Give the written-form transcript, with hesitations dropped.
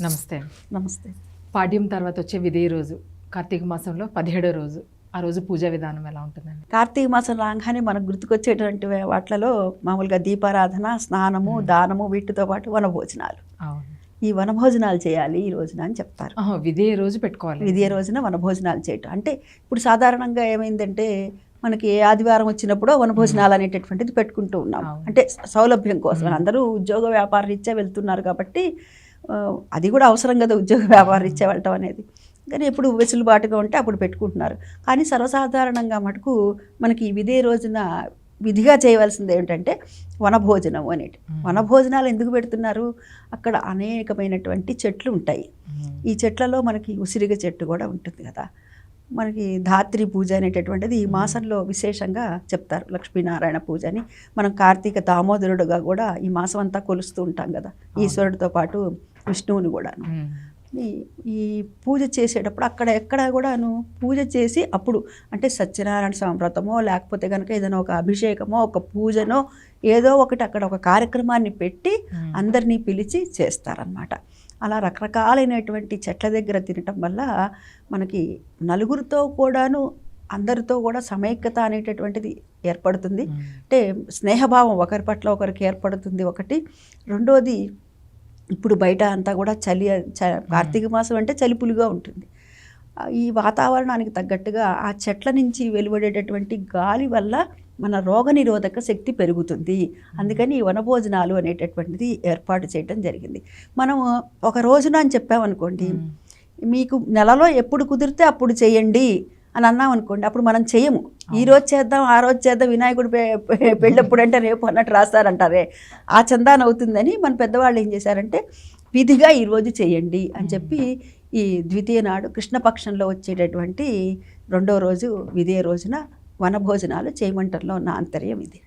నమస్తే. నమస్తే. పాడ్యం తర్వాత వచ్చే విదే రోజు కార్తీక మాసంలో 17వ రోజు. ఆ రోజు పూజా విధానం ఎలా ఉంటుందండి? కార్తీక మాసం రాగానే మనకు గుర్తుకొచ్చేటువంటి వాటిలలో మామూలుగా దీపారాధన, స్నానము, దానము వీటితో పాటు వనభోజనాలు. అవును. ఈ వనభోజనాలు చేయాలి ఈ రోజున అని చెప్తారు. విదే రోజు పెట్టుకోవాలి. విదే రోజున వనభోజనాలు చేయటం అంటే ఇప్పుడు సాధారణంగా ఏమైందంటే మనకి ఏ ఆదివారం వచ్చినప్పుడు వనభోజనాలు అనేటటువంటిది పెట్టుకుంటూ ఉన్నాం. అంటే సౌలభ్యం కోసం అందరూ ఉద్యోగ వ్యాపార రీత్యా వెళ్తున్నారు కాబట్టి అది కూడా అవసరం కదా, ఉద్యోగ వ్యాపార రీత్యా వెళ్ళటం అనేది. కానీ ఎప్పుడు వెసులుబాటుగా ఉంటే అప్పుడు పెట్టుకుంటున్నారు. కానీ సర్వసాధారణంగా మటుకు మనకి విదే రోజున విధిగా చేయవలసింది ఏమిటంటే వనభోజనం అనేటి. వనభోజనాలు ఎందుకు పెడుతున్నారు? అక్కడ అనేకమైనటువంటి చెట్లు ఉంటాయి. ఈ చెట్లలో మనకి ఉసిరిగ చెట్టు కూడా ఉంటుంది కదా. మనకి ధాత్రి పూజ అనేటటువంటిది ఈ మాసంలో విశేషంగా చెప్తారు. లక్ష్మీనారాయణ పూజ అని మనం కార్తీక దామోదరుడుగా కూడా ఈ మాసం అంతా కొలుస్తూ ఉంటాం కదా, ఈశ్వరుడితో పాటు విష్ణువుని కూడాను. ఈ పూజ చేసేటప్పుడు ఎక్కడ కూడాను పూజ చేసి అప్పుడు అంటే సత్యనారాయణ స్వామి వ్రతమో లేకపోతే కనుక ఏదైనా ఒక అభిషేకమో ఒక పూజనో ఏదో ఒకటి అక్కడ ఒక కార్యక్రమాన్ని పెట్టి అందరినీ పిలిచి చేస్తారనమాట. అలా రకరకాలైనటువంటి చెట్ల దగ్గర తినటం వల్ల మనకి నలుగురితో కూడాను అందరితో కూడా సమైక్యత అనేటటువంటిది ఏర్పడుతుంది. అంటే స్నేహభావం ఒకరి పట్ల ఒకరికి ఏర్పడుతుంది ఒకటి. రెండోది, ఇప్పుడు బయట అంతా కూడా కార్తీక మాసం అంటే చలిపులుగా ఉంటుంది. ఈ వాతావరణానికి తగ్గట్టుగా ఆ చెట్ల నుంచి వెలువడేటటువంటి గాలి వల్ల మన రోగనిరోధక శక్తి పెరుగుతుంది. అందుకని ఈ వనభోజనాలు అనేటటువంటిది ఏర్పాటు చేయడం జరిగింది. మనము ఒక రోజున అని చెప్పామనుకోండి, మీకు నెలలో ఎప్పుడు కుదిరితే అప్పుడు చేయండి అని అన్నాం అనుకోండి, అప్పుడు మనం చేయము. ఈ రోజు చేద్దాం, ఆ రోజు చేద్దాం, వినాయకుడు పెళ్ళప్పుడు అంటే రేపు అన్నట్టు రాస్తారంటారే, ఆ చందాన అవుతుందని మన పెద్దవాళ్ళు ఏం చేశారంటే విధిగా ఈరోజు చేయండి అని చెప్పి ఈ ద్వితీయ నాడు కృష్ణపక్షంలో వచ్చేటటువంటి 2వ రోజు విదే రోజున వనభోజనాలు చేయమంటంలో ఉన్న ఆంతర్యం ఇది.